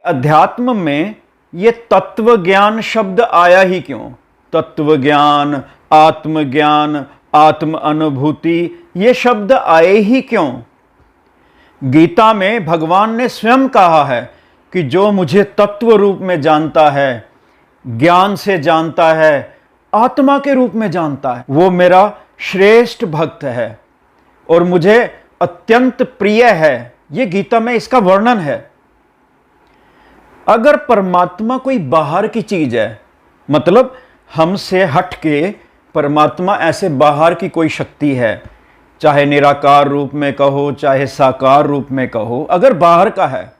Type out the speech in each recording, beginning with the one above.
अध्यात्म में ये तत्व ज्ञान शब्द आया ही क्यों? तत्व ज्ञान, आत्मज्ञान, आत्म अनुभूति, ये शब्द आए ही क्यों? गीता में भगवान ने स्वयं कहा है कि जो मुझे तत्व रूप में जानता है, ज्ञान से जानता है, आत्मा के रूप में जानता है, वो मेरा श्रेष्ठ भक्त है और मुझे अत्यंत प्रिय है। ये गीता में इसका वर्णन है। अगर परमात्मा कोई बाहर की चीज है, मतलब हमसे हट के परमात्मा ऐसे बाहर की कोई शक्ति है, चाहे निराकार रूप में कहो, चाहे साकार रूप में कहो, अगर बाहर का है,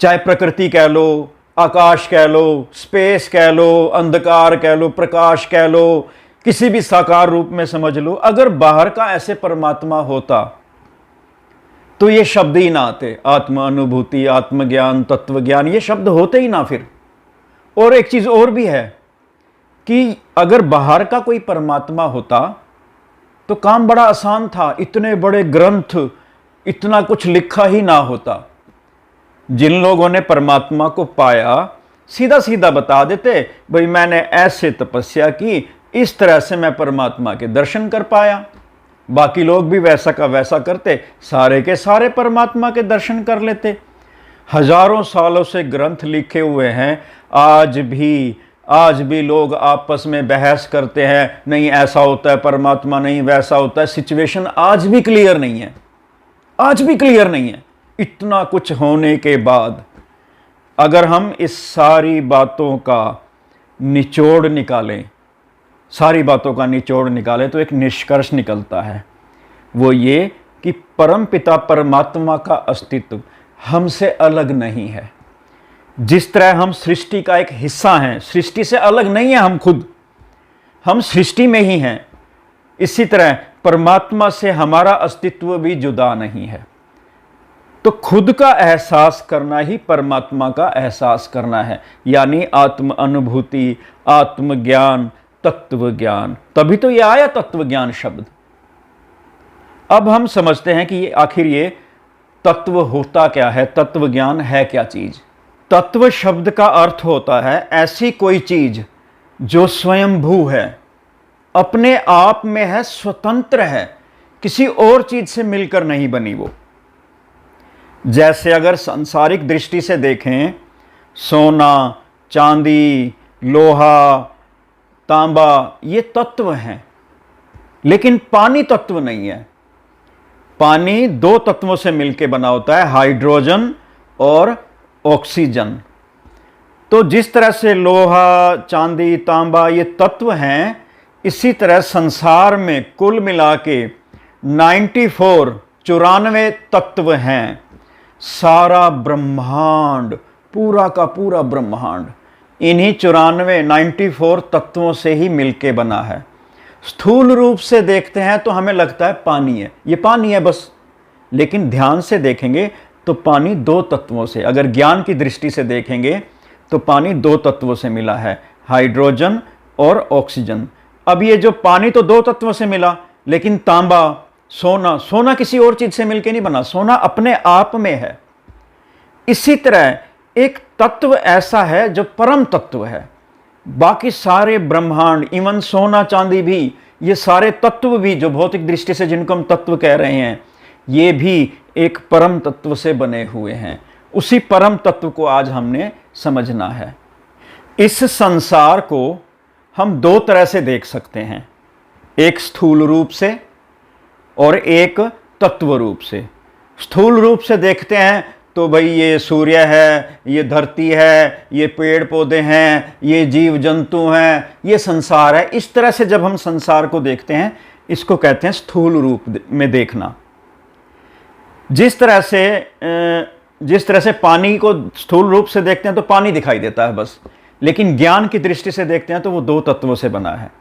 चाहे प्रकृति कह लो, आकाश कह लो, स्पेस कह लो, अंधकार कह लो, प्रकाश कह लो, किसी भी साकार रूप में समझ लो, अगर बाहर का ऐसे परमात्मा होता तो ये शब्द ही ना आते। आत्म अनुभूति, आत्मज्ञान, तत्व ज्ञान, ये शब्द होते ही ना फिर। और एक चीज और भी है कि अगर बाहर का कोई परमात्मा होता तो काम बड़ा आसान था, इतने बड़े ग्रंथ, इतना कुछ लिखा ही ना होता। जिन लोगों ने परमात्मा को पाया सीधा सीधा बता देते, भाई मैंने ऐसे तपस्या की, इस तरह से मैं परमात्मा के दर्शन कर पाया। बाकी लोग भी वैसा का वैसा करते, सारे के सारे परमात्मा के दर्शन कर लेते। हजारों सालों से ग्रंथ लिखे हुए हैं, आज भी लोग आपस में बहस करते हैं, नहीं ऐसा होता है परमात्मा, नहीं वैसा होता है। सिचुएशन आज भी क्लियर नहीं है, आज भी क्लियर नहीं है। इतना कुछ होने के बाद अगर हम इस सारी बातों का निचोड़ निकालें, सारी बातों का निचोड़ निकालें तो एक निष्कर्ष निकलता है। वो ये कि परमपिता परमात्मा का अस्तित्व हमसे अलग नहीं है। जिस तरह हम सृष्टि का एक हिस्सा हैं, सृष्टि से अलग नहीं है हम खुद, हम सृष्टि में ही हैं, इसी तरह परमात्मा से हमारा अस्तित्व भी जुदा नहीं है। तो खुद का एहसास करना ही परमात्मा का एहसास करना है, यानी आत्म अनुभूति, आत्मज्ञान, तत्व ज्ञान। तभी तो ये आया तत्व ज्ञान शब्द। अब हम समझते हैं कि ये आखिर ये तत्व होता क्या है, तत्व ज्ञान है क्या चीज। तत्व शब्द का अर्थ होता है ऐसी कोई चीज जो स्वयंभू है, अपने आप में है, स्वतंत्र है, किसी और चीज से मिलकर नहीं बनी वो। जैसे अगर सांसारिक दृष्टि से देखें, सोना, चांदी, लोहा, तांबा, ये तत्व हैं, लेकिन पानी तत्व नहीं है। पानी दो तत्वों से मिलकर बना होता है, हाइड्रोजन और ऑक्सीजन। तो जिस तरह से लोहा, चांदी, तांबा ये तत्व हैं, इसी तरह संसार में कुल मिला के 94 तत्व हैं। सारा ब्रह्मांड, पूरा का पूरा ब्रह्मांड इन्हीं 94 तत्वों से ही मिलके बना है। स्थूल रूप से देखते हैं तो हमें लगता है पानी है, ये पानी है बस, लेकिन ध्यान से देखेंगे तो पानी दो तत्वों से, अगर ज्ञान की दृष्टि से देखेंगे तो पानी दो तत्वों से मिला है, हाइड्रोजन और ऑक्सीजन। अब ये जो पानी तो दो तत्वों से मिला, लेकिन तांबा, सोना किसी और चीज से मिलके नहीं बना, सोना अपने आप में है। इसी तरह एक तत्व ऐसा है जो परम तत्व है। बाकी सारे ब्रह्मांड, इवन सोना चांदी भी, ये सारे तत्व भी जो भौतिक दृष्टि से जिनको हम तत्व कह रहे हैं, ये भी एक परम तत्व से बने हुए हैं। उसी परम तत्व को आज हमने समझना है। इस संसार को हम दो तरह से देख सकते हैं, एक स्थूल रूप से और एक तत्व रूप से। स्थूल रूप से देखते हैं तो भाई ये सूर्य है, ये धरती है, ये पेड़ पौधे हैं, ये जीव जंतु हैं, ये संसार है। इस तरह से जब हम संसार को देखते हैं, इसको कहते हैं स्थूल रूप में देखना। जिस तरह से पानी को स्थूल रूप से देखते हैं तो पानी दिखाई देता है बस, लेकिन ज्ञान की दृष्टि से देखते हैं तो वो दो तत्वों से बना है।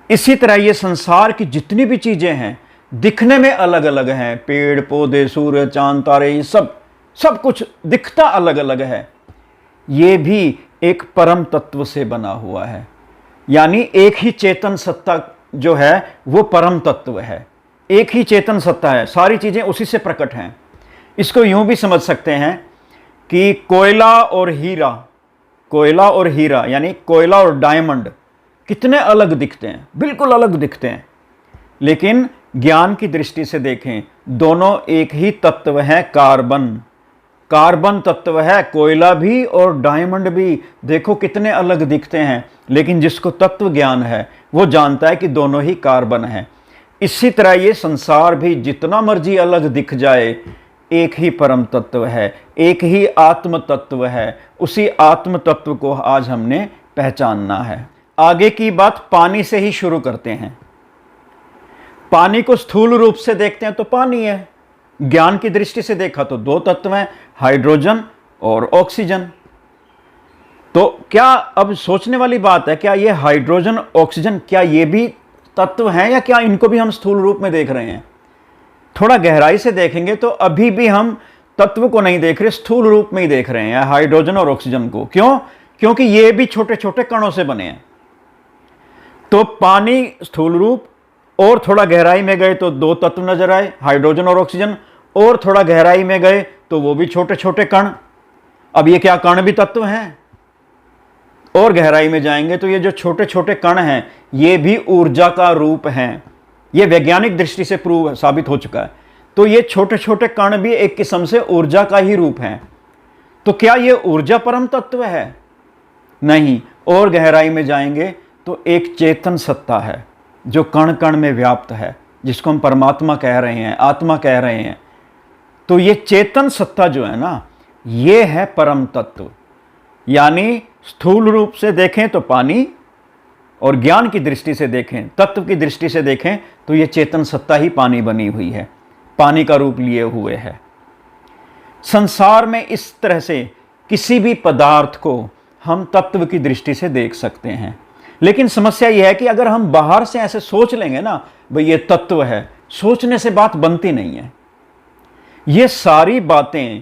इसी तरह ये संसार की जितनी भी चीजें हैं दिखने में अलग अलग हैं, पेड़ पौधे, सूर्य, चांद, तारे, ये सब कुछ दिखता अलग अलग है, ये भी एक परम तत्व से बना हुआ है। यानी एक ही चेतन सत्ता जो है वो परम तत्व है, एक ही चेतन सत्ता है, सारी चीजें उसी से प्रकट हैं। इसको यूं भी समझ सकते हैं कि कोयला और हीरा यानी कोयला और डायमंड कितने अलग दिखते हैं, बिल्कुल अलग दिखते हैं। लेकिन ज्ञान की दृष्टि से देखें, दोनों एक ही तत्व है, कार्बन तत्व है। कोयला भी और डायमंड भी देखो कितने अलग दिखते हैं, लेकिन जिसको तत्व ज्ञान है वो जानता है कि दोनों ही कार्बन है। इसी तरह ये संसार भी जितना मर्जी अलग दिख जाए, एक ही परम तत्व है, एक ही आत्म तत्व है। उसी आत्म तत्व को आज हमने पहचानना है। आगे की बात पानी से ही शुरू करते हैं। पानी को स्थूल रूप से देखते हैं तो पानी है, ज्ञान की दृष्टि से देखा तो दो तत्व हैं, हाइड्रोजन और ऑक्सीजन। तो क्या अब सोचने वाली बात है, क्या ये हाइड्रोजन ऑक्सीजन क्या ये भी तत्व हैं या क्या इनको भी हम स्थूल रूप में देख रहे हैं? थोड़ा गहराई से देखेंगे तो अभी भी हम तत्व को नहीं देख रहे, स्थूल रूप में ही देख रहे हैं हाइड्रोजन और ऑक्सीजन को। क्यों? क्योंकि ये भी छोटे छोटे कणों से बने हैं। तो पानी स्थूल रूप, और थोड़ा गहराई में गए तो दो तत्व नजर आए, हाइड्रोजन और ऑक्सीजन, और थोड़ा गहराई में गए तो वो भी छोटे छोटे कण। अब ये क्या कण भी तत्व हैं? और गहराई में जाएंगे तो ये जो छोटे छोटे कण हैं ये भी ऊर्जा का रूप हैं। ये वैज्ञानिक दृष्टि से साबित हो चुका है। तो ये छोटे छोटे कण भी एक किस्म से ऊर्जा का ही रूप हैं। तो क्या ये ऊर्जा परम तत्व है? नहीं। और गहराई में जाएंगे तो एक चेतन सत्ता है जो कण कण में व्याप्त है, जिसको हम परमात्मा कह रहे हैं, आत्मा कह रहे हैं। तो ये चेतन सत्ता जो है ना, ये है परम तत्व। यानी स्थूल रूप से देखें तो पानी, और ज्ञान की दृष्टि से देखें, तत्व की दृष्टि से देखें तो ये चेतन सत्ता ही पानी बनी हुई है, पानी का रूप लिए हुए है। संसार में इस तरह से किसी भी पदार्थ को हम तत्व की दृष्टि से देख सकते हैं। लेकिन समस्या यह है कि अगर हम बाहर से ऐसे सोच लेंगे ना, भाई ये तत्व है, सोचने से बात बनती नहीं है। ये सारी बातें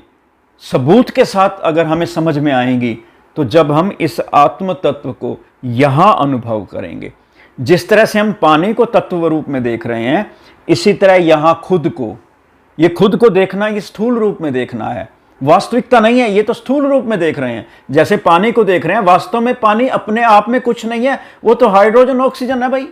सबूत के साथ अगर हमें समझ में आएंगी तो जब हम इस आत्म तत्व को यहां अनुभव करेंगे। जिस तरह से हम पानी को तत्व रूप में देख रहे हैं, इसी तरह यहां खुद को देखना, ये स्थूल रूप में देखना है, वास्तविकता नहीं है। ये तो स्थूल रूप में देख रहे हैं, जैसे पानी को देख रहे हैं। वास्तव में पानी अपने आप में कुछ नहीं है, वो तो हाइड्रोजन ऑक्सीजन है भाई।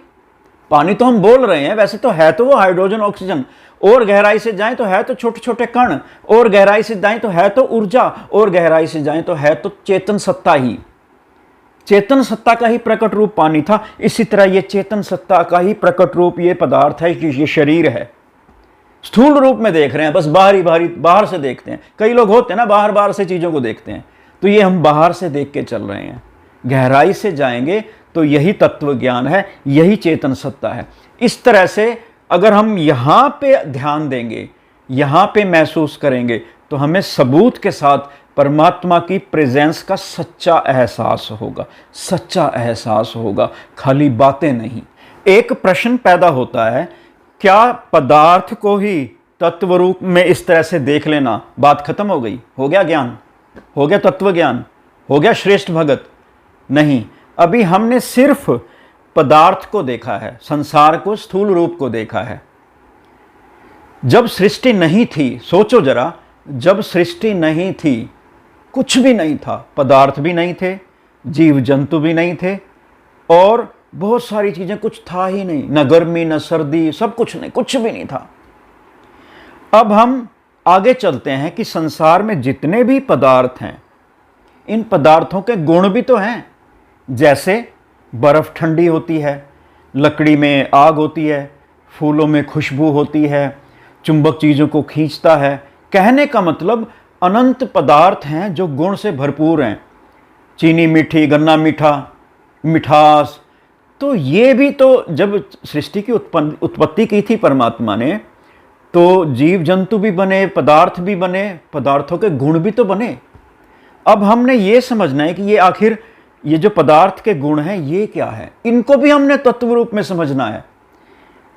पानी तो हम बोल रहे हैं, वैसे तो है तो वो हाइड्रोजन ऑक्सीजन। और गहराई से जाएं तो है तो छोटे छोटे कण, और गहराई से जाएं तो है तो ऊर्जा, और गहराई से जाएं तो है तो चेतन सत्ता ही। चेतन सत्ता का ही प्रकट रूप पानी था। इसी तरह ये चेतन सत्ता का ही प्रकट रूप ये पदार्थ है, ये शरीर है। स्थूल रूप में देख रहे हैं, बस बाहर से देखते हैं। कई लोग होते हैं ना, बाहर से चीजों को देखते हैं, तो ये हम बाहर से देख के चल रहे हैं। गहराई से जाएंगे तो यही तत्व ज्ञान है, यही चेतन सत्ता है। इस तरह से अगर हम यहां पे ध्यान देंगे, यहां पे महसूस करेंगे, तो हमें सबूत के साथ परमात्मा की प्रेजेंस का सच्चा एहसास होगा, खाली बातें नहीं। एक प्रश्न पैदा होता है, क्या पदार्थ को ही तत्व रूप में इस तरह से देख लेना बात खत्म हो गई? हो गया ज्ञान, हो गया तत्व ज्ञान, हो गया श्रेष्ठ भगत? नहीं, अभी हमने सिर्फ पदार्थ को देखा है, संसार को, स्थूल रूप को देखा है। जब सृष्टि नहीं थी, सोचो जरा, जब सृष्टि नहीं थी, कुछ भी नहीं था, पदार्थ भी नहीं थे, जीव जंतु भी नहीं थे, और बहुत सारी चीजें, कुछ था ही नहीं, न गर्मी न सर्दी, सब कुछ नहीं, कुछ भी नहीं था। अब हम आगे चलते हैं कि संसार में जितने भी पदार्थ हैं, इन पदार्थों के गुण भी तो हैं। जैसे बर्फ ठंडी होती है, लकड़ी में आग होती है, फूलों में खुशबू होती है, चुंबक चीज़ों को खींचता है। कहने का मतलब अनंत पदार्थ हैं जो गुण से भरपूर हैं। चीनी मीठी, गन्ना मीठा, मिठास। तो ये भी तो जब सृष्टि की उत्पत्ति की थी परमात्मा ने, तो जीव जंतु भी बने, पदार्थ भी बने, पदार्थों के गुण भी तो बने। अब हमने ये समझना है कि ये आखिर ये जो पदार्थ के गुण हैं ये क्या है, इनको भी हमने तत्व रूप में समझना है।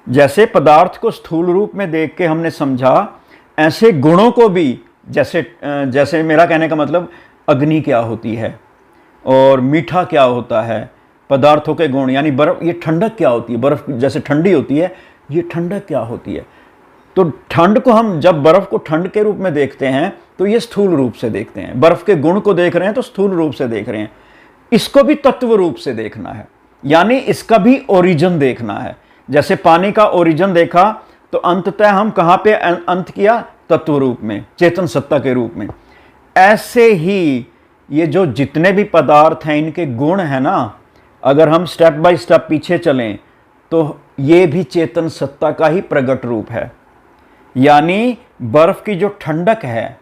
जैसे पदार्थ को स्थूल रूप में देख के हमने समझा, ऐसे गुणों को भी, जैसे मेरा कहने का मतलब अग्नि क्या होती है और मीठा क्या होता है, पदार्थों के गुण, यानी बर्फ, ये ठंडक क्या होती है, बर्फ जैसे ठंडी होती है, ये ठंडक क्या होती है। तो ठंड को हम जब बर्फ को ठंड के रूप में देखते हैं तो ये स्थूल रूप से देखते हैं, बर्फ के गुण को देख रहे हैं तो स्थूल रूप से देख रहे हैं। इसको भी तत्व रूप से देखना है, यानी इसका भी ओरिजिन देखना है। जैसे पानी का ओरिजिन देखा तो अंततः हम कहाँ पे अंत किया? तत्व रूप में, चेतन सत्ता के रूप में। ऐसे ही ये जो जितने भी पदार्थ हैं इनके गुण हैं ना, अगर हम स्टेप बाय स्टेप पीछे चलें तो ये भी चेतन सत्ता का ही प्रकट रूप है। यानी बर्फ की जो ठंडक है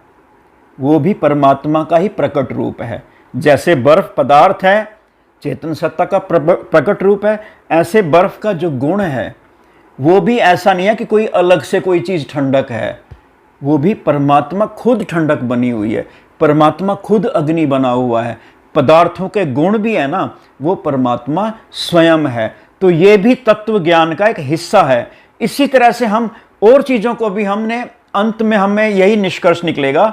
वो भी परमात्मा का ही प्रकट रूप है। जैसे बर्फ पदार्थ है, चेतन सत्ता का प्रकट रूप है, ऐसे बर्फ का जो गुण है वो भी ऐसा नहीं है कि कोई अलग से कोई चीज़ ठंडक है, वो भी परमात्मा खुद ठंडक बनी हुई है, परमात्मा खुद अग्नि बना हुआ है। पदार्थों के गुण भी है ना, वो परमात्मा स्वयं है। तो ये भी तत्व ज्ञान का एक हिस्सा है। इसी तरह से हम और चीज़ों को भी हमने अंत में हमें यही निष्कर्ष निकलेगा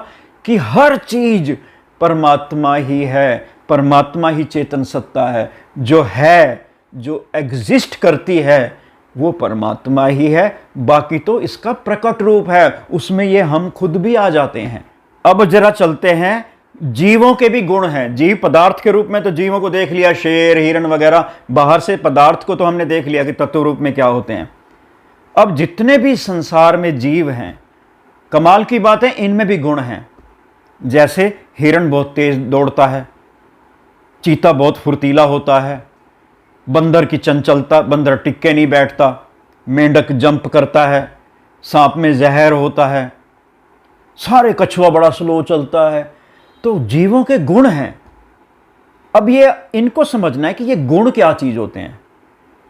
कि हर चीज़ परमात्मा ही है, परमात्मा ही चेतन सत्ता है। जो एग्जिस्ट करती है वो परमात्मा ही है, बाकी तो इसका प्रकट रूप है, उसमें ये हम खुद भी आ जाते हैं। अब जरा चलते हैं, जीवों के भी गुण हैं। जीव पदार्थ के रूप में तो जीवों को देख लिया, शेर हिरण वगैरह, बाहर से पदार्थ को तो हमने देख लिया कि तत्व रूप में क्या होते हैं। अब जितने भी संसार में जीव हैं, कमाल की बात है इनमें भी गुण हैं। जैसे हिरण बहुत तेज दौड़ता है, चीता बहुत फुर्तीला होता है, बंदर की चंचलता, बंदर टिक्के नहीं बैठता, मेंढक जंप करता है, सांप में जहर होता है, सारे कछुआ बड़ा स्लो चलता है। तो जीवों के गुण हैं। अब ये इनको समझना है कि ये गुण क्या चीज़ होते हैं।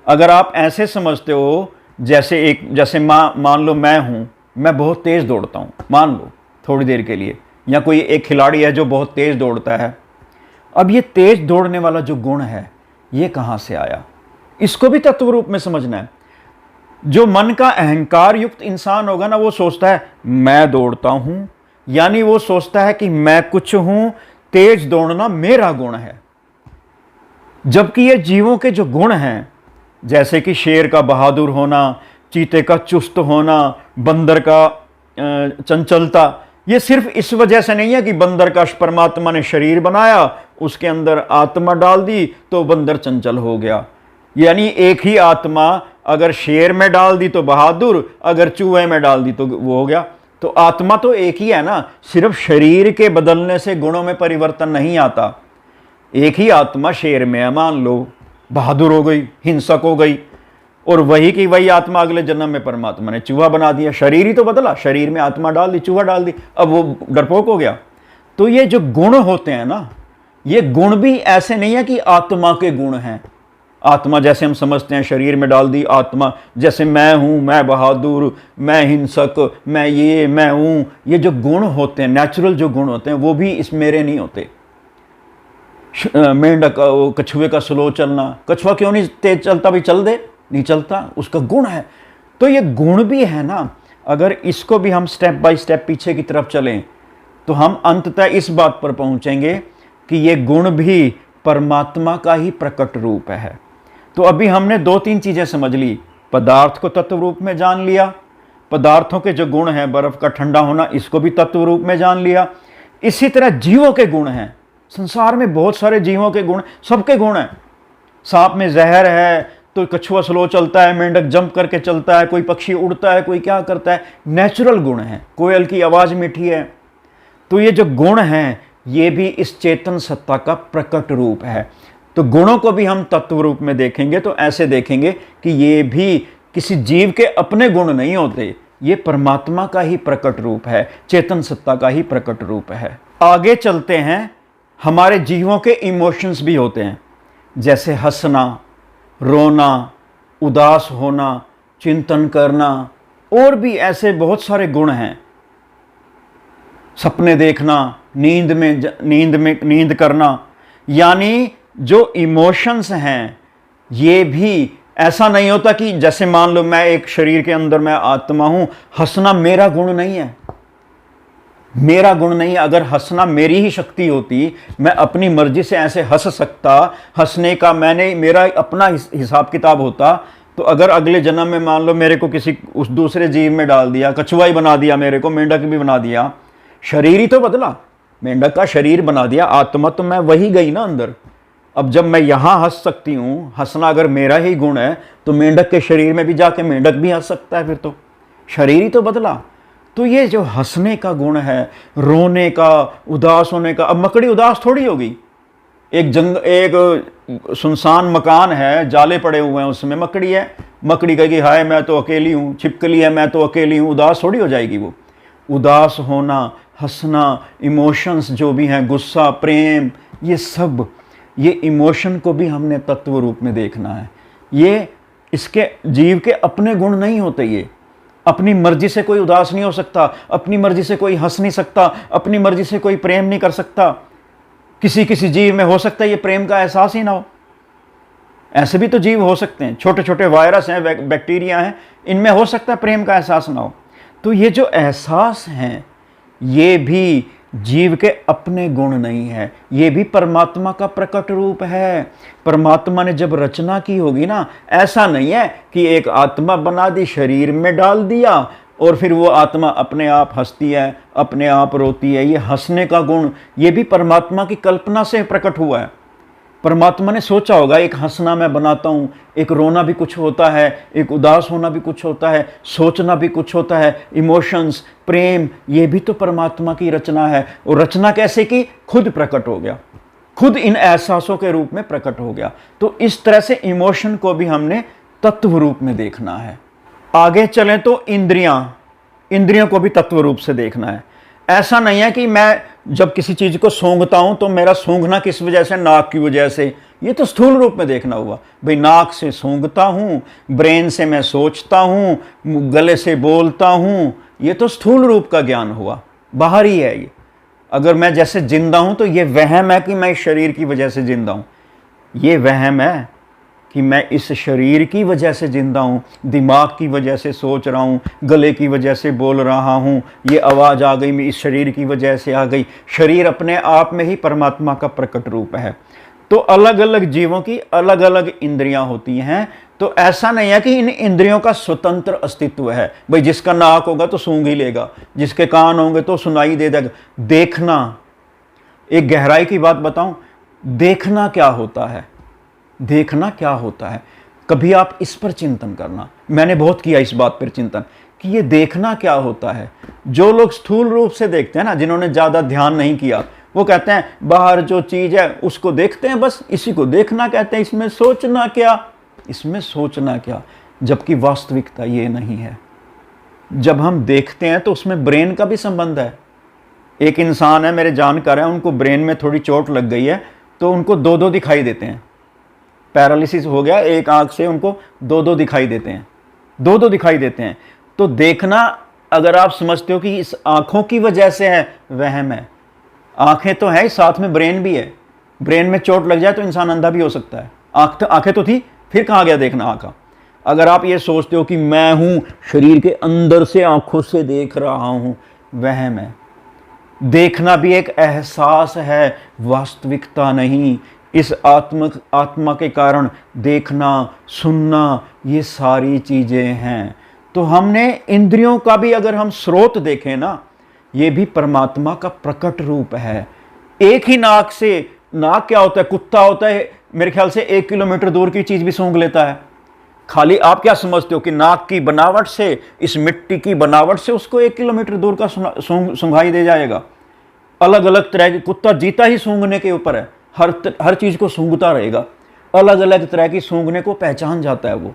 अगर आप ऐसे समझते हो जैसे मान लो मैं बहुत तेज़ दौड़ता हूँ, मान लो थोड़ी देर के लिए, या कोई एक खिलाड़ी है जो बहुत तेज़ दौड़ता है। अब ये तेज़ दौड़ने वाला जो गुण है ये कहाँ से आया, इसको भी तत्व रूप में समझना है। जो मन का अहंकार युक्त इंसान होगा ना, वो सोचता है मैं दौड़ता हूँ, यानी वो सोचता है कि मैं कुछ हूँ, तेज दौड़ना मेरा गुण है। जबकि ये जीवों के जो गुण हैं, जैसे कि शेर का बहादुर होना, चीते का चुस्त होना, बंदर का चंचलता, ये सिर्फ इस वजह से नहीं है कि बंदर का परमात्मा ने शरीर बनाया, उसके अंदर आत्मा डाल दी तो बंदर चंचल हो गया। यानी एक ही आत्मा अगर शेर में डाल दी तो बहादुर, अगर चूहे में डाल दी तो वो हो गया। तो आत्मा तो एक ही है ना, सिर्फ शरीर के बदलने से गुणों में परिवर्तन नहीं आता। एक ही आत्मा शेर में है, मान लो बहादुर हो गई, हिंसक हो गई, और वही की वही आत्मा अगले जन्म में परमात्मा ने चूहा बना दिया। शरीर ही तो बदला, शरीर में आत्मा डाल दी, चूहा डाल दी, अब वो डरपोक हो गया। तो ये जो गुण होते हैं ना, ये गुण भी ऐसे नहीं है कि आत्मा के गुण हैं। आत्मा जैसे हम समझते हैं शरीर में डाल दी आत्मा, जैसे मैं हूँ, मैं बहादुर, मैं हिंसक, मैं हूँ, ये जो गुण होते हैं, नेचुरल जो गुण होते हैं, वो भी इस मेरे नहीं होते। मेंढक कछुए का स्लो चलना, कछुआ क्यों नहीं तेज चलता, भी चल दे, नहीं चलता, उसका गुण है। तो ये गुण भी है ना, अगर इसको भी हम स्टेप बाय स्टेप पीछे की तरफ चलें तो हम अंततः इस बात पर पहुंचेंगे कि ये गुण भी परमात्मा का ही प्रकट रूप है। तो अभी हमने 2-3 चीज़ें समझ ली। पदार्थ को तत्व रूप में जान लिया, पदार्थों के जो गुण हैं, बर्फ का ठंडा होना, इसको भी तत्व रूप में जान लिया। इसी तरह जीवों के गुण हैं, संसार में बहुत सारे जीवों के गुण, सबके गुण हैं। सांप में जहर है तो कछुआ स्लो चलता है, मेंढक जंप करके चलता है, कोई पक्षी उड़ता है, कोई क्या करता है, नेचुरल गुण है। कोयल की आवाज़ मीठी है। तो ये जो गुण हैं ये भी इस चेतन सत्ता का प्रकट रूप है। तो गुणों को भी हम तत्व रूप में देखेंगे तो ऐसे देखेंगे कि ये भी किसी जीव के अपने गुण नहीं होते, ये परमात्मा का ही प्रकट रूप है, चेतन सत्ता का ही प्रकट रूप है। आगे चलते हैं, हमारे जीवों के इमोशंस भी होते हैं, जैसे हंसना, रोना, उदास होना, चिंतन करना, और भी ऐसे बहुत सारे गुण हैं। सपने देखना, नींद करना, यानी जो इमोशंस हैं ये भी ऐसा नहीं होता कि जैसे मान लो मैं एक शरीर के अंदर मैं आत्मा हूं, हंसना मेरा गुण नहीं है, मेरा गुण नहीं। अगर हंसना मेरी ही शक्ति होती, मैं अपनी मर्जी से ऐसे हंस सकता, हंसने का मेरा अपना हिसाब किताब होता, तो अगर अगले जन्म में मान लो मेरे को किसी उस दूसरे जीव में डाल दिया, कछुआ ही बना दिया, मेरे को मेंढक भी बना दिया, शरीर ही तो बदला, मेंढक का शरीर बना दिया, आत्मा तो मैं वही गई ना अंदर। अब जब मैं यहां हंस सकती हूं, हंसना अगर मेरा ही गुण है, तो मेंढक के शरीर में भी जाके मेंढक भी हंस सकता है, फिर तो शरीर ही तो बदला। तो ये जो हंसने का गुण है, रोने का, उदास होने का, अब मकड़ी उदास थोड़ी होगी। एक सुनसान मकान है, जाले पड़े हुए हैं, उसमें मकड़ी है, मकड़ी कहेगी हाय मैं तो अकेली हूं, छिपकली है मैं तो अकेली हूं, उदास थोड़ी हो जाएगी वो। उदास होना, हंसना, इमोशंस जो भी हैं, गुस्सा, प्रेम, ये सब, ये इमोशन को भी हमने तत्व रूप में देखना है। ये इसके जीव के अपने गुण नहीं होते, ये अपनी मर्जी से कोई उदास नहीं हो सकता, अपनी मर्जी से कोई हंस नहीं सकता, अपनी मर्जी से कोई प्रेम नहीं कर सकता। किसी किसी जीव में हो सकता है ये प्रेम का एहसास ही ना हो, ऐसे भी तो जीव हो सकते हैं, छोटे छोटे वायरस हैं, बैक्टीरिया हैं, इनमें हो सकता है प्रेम का एहसास ना हो। तो ये जो एहसास हैं, ये भी जीव के अपने गुण नहीं है, ये भी परमात्मा का प्रकट रूप है। परमात्मा ने जब रचना की होगी ना, ऐसा नहीं है कि एक आत्मा बना दी, शरीर में डाल दिया और फिर वो आत्मा अपने आप हंसती है, अपने आप रोती है। ये हंसने का गुण, ये भी परमात्मा की कल्पना से प्रकट हुआ है। परमात्मा ने सोचा होगा एक हंसना मैं बनाता हूँ, एक रोना भी कुछ होता है, एक उदास होना भी कुछ होता है, सोचना भी कुछ होता है, इमोशंस, प्रेम, ये भी तो परमात्मा की रचना है। और रचना कैसे की? खुद प्रकट हो गया, खुद इन एहसासों के रूप में प्रकट हो गया। तो इस तरह से इमोशन को भी हमने तत्व रूप में देखना है। आगे चलें तो इंद्रियों को भी तत्व रूप से देखना है। ऐसा नहीं है कि मैं जब किसी चीज को सूंघता हूं तो मेरा सूंघना किस वजह से, नाक की वजह से, ये तो स्थूल रूप में देखना हुआ। भाई नाक से सूंघता हूं, ब्रेन से मैं सोचता हूं, गले से बोलता हूं, ये तो स्थूल रूप का ज्ञान हुआ, बाहर ही है ये। अगर मैं जैसे जिंदा हूं तो ये वहम है कि मैं इस शरीर की वजह से जिंदा हूं, ये वहम है कि मैं इस शरीर की वजह से जिंदा हूँ, दिमाग की वजह से सोच रहा हूँ, गले की वजह से बोल रहा हूँ, ये आवाज़ आ गई, मैं इस शरीर की वजह से आ गई। शरीर अपने आप में ही परमात्मा का प्रकट रूप है। तो अलग अलग जीवों की अलग अलग इंद्रियां होती हैं। तो ऐसा नहीं है कि इन इंद्रियों का स्वतंत्र अस्तित्व है। भाई जिसका नाक होगा तो सूंघ ही लेगा, जिसके कान होंगे तो सुनाई दे देगा। देखना, एक गहराई की बात बताऊं, देखना क्या होता है, देखना क्या होता है, कभी आप इस पर चिंतन करना। मैंने बहुत किया इस बात पर चिंतन कि ये देखना क्या होता है। जो लोग स्थूल रूप से देखते हैं ना, जिन्होंने ज़्यादा ध्यान नहीं किया, वो कहते हैं बाहर जो चीज़ है उसको देखते हैं, बस इसी को देखना कहते हैं, इसमें सोचना क्या, इसमें सोचना क्या। जबकि वास्तविकता ये नहीं है। जब हम देखते हैं तो उसमें ब्रेन का भी संबंध है। एक इंसान है, मेरे जानकार है, उनको ब्रेन में थोड़ी चोट लग गई है, तो उनको दो दो दिखाई देते हैं, पैरालिसिस हो गया, एक आंख से उनको दो दो दिखाई देते हैं, दो दो दिखाई देते हैं। तो देखना, अगर आप समझते हो कि इस आंखों की वजह से है, वहम है। आंखें तो है, साथ में ब्रेन भी है। ब्रेन में चोट लग जाए तो इंसान अंधा भी हो सकता है। आंखें तो थी, फिर कहाँ गया देखना आंखा। अगर आप ये सोचते हो कि मैं हूं, शरीर के अंदर से आंखों से देख रहा हूं, वहम है। देखना भी एक एहसास है, वास्तविकता नहीं। इस आत्मा के कारण देखना, सुनना, ये सारी चीज़ें हैं। तो हमने इंद्रियों का भी अगर हम स्रोत देखें ना, ये भी परमात्मा का प्रकट रूप है। एक ही नाक से, नाक क्या होता है, कुत्ता होता है, मेरे ख्याल से 1 किलोमीटर दूर की चीज़ भी सूंघ लेता है। खाली आप क्या समझते हो कि नाक की बनावट से, इस मिट्टी की बनावट से उसको 1 किलोमीटर दूर का सूंघाई दे जाएगा। अलग अलग तरह की, कुत्ता जीता ही सूंघने के ऊपर है, हर चीज़ को सूंघता रहेगा, अलग अलग तरह की सूंघने को पहचान जाता है वो।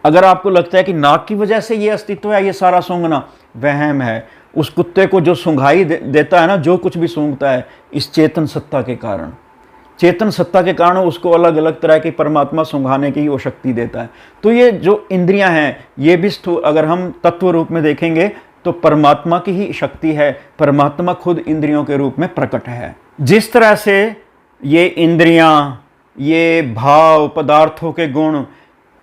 अगर आपको लगता है कि नाक की वजह से ये अस्तित्व है, ये सारा सूंघना, वहम है। उस कुत्ते को जो सूंघाई देता है ना, जो कुछ भी सूंघता है, इस चेतन सत्ता के कारण, चेतन सत्ता के कारण उसको अलग अलग तरह की परमात्मा सूंघाने की वो शक्ति देता है। तो ये जो इंद्रियां हैं, ये भी अगर हम तत्व रूप में देखेंगे तो परमात्मा की ही शक्ति है। परमात्मा खुद इंद्रियों के रूप में प्रकट है। जिस तरह से ये इंद्रियां, ये भाव, पदार्थों के गुण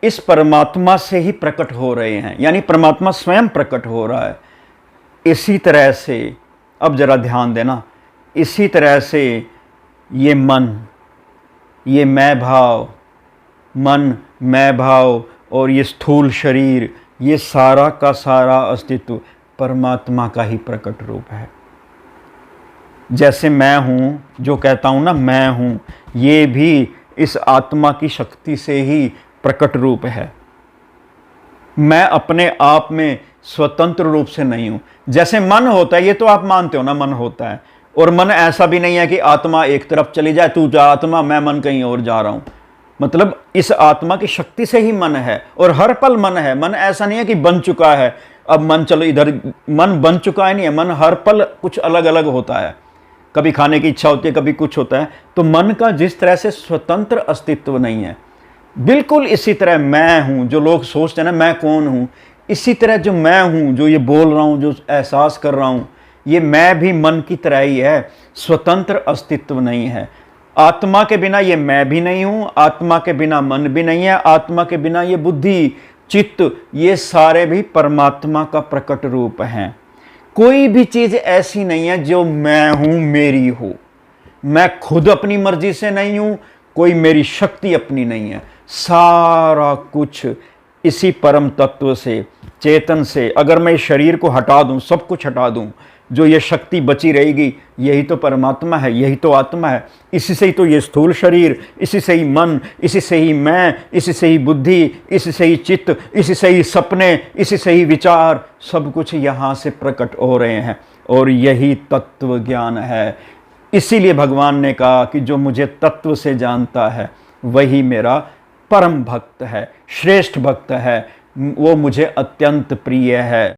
इस परमात्मा से ही प्रकट हो रहे हैं, यानी परमात्मा स्वयं प्रकट हो रहा है। इसी तरह से, अब जरा ध्यान देना, इसी तरह से ये मन, ये मैं भाव, मन, मैं भाव, और ये स्थूल शरीर, ये सारा का सारा अस्तित्व परमात्मा का ही प्रकट रूप है। जैसे मैं हूँ, जो कहता हूँ ना मैं हूँ, ये भी इस आत्मा की शक्ति से ही प्रकट रूप है। मैं अपने आप में स्वतंत्र रूप से नहीं हूँ। जैसे मन होता है, ये तो आप मानते हो ना, मन होता है, और मन ऐसा भी नहीं है कि आत्मा एक तरफ चली जाए, तू जा आत्मा, मैं मन कहीं और जा रहा हूँ। मतलब इस आत्मा की शक्ति से ही मन है, और हर पल मन है। मन ऐसा नहीं है कि बन चुका है, अब मन चलो इधर, मन बन चुका है नहीं है। मन हर पल कुछ अलग अलग होता है, कभी खाने की इच्छा होती है, कभी कुछ होता है। तो मन का जिस तरह से स्वतंत्र अस्तित्व नहीं है, बिल्कुल इसी तरह मैं हूं, जो लोग सोचते हैं ना मैं कौन हूं, इसी तरह जो मैं हूं, जो ये बोल रहा हूं, जो एहसास कर रहा हूं, ये मैं भी मन की तरह ही है, स्वतंत्र अस्तित्व नहीं है। आत्मा के बिना ये मैं भी नहीं हूं, आत्मा के बिना मन भी नहीं है, आत्मा के बिना ये बुद्धि, चित्त, ये सारे भी परमात्मा का प्रकट रूप हैं। कोई भी चीज ऐसी नहीं है जो मैं हूं, मेरी हो। मैं खुद अपनी मर्जी से नहीं हूं, कोई मेरी शक्ति अपनी नहीं है। सारा कुछ इसी परम तत्व से, चेतन से, अगर मैं इस शरीर को हटा दूं, सब कुछ हटा दूं, जो ये शक्ति बची रहेगी, यही तो परमात्मा है, यही तो आत्मा है। इसी से ही तो ये स्थूल शरीर, इसी से ही मन, इसी से ही मैं, इसी से ही बुद्धि, इसी से ही चित्त, इसी से ही सपने, इसी से ही विचार, सब कुछ यहाँ से प्रकट हो रहे हैं। और यही तत्व ज्ञान है। इसीलिए भगवान ने कहा कि जो मुझे तत्व से जानता है वही मेरा परम भक्त है, श्रेष्ठ भक्त है, वो मुझे अत्यंत प्रिय है।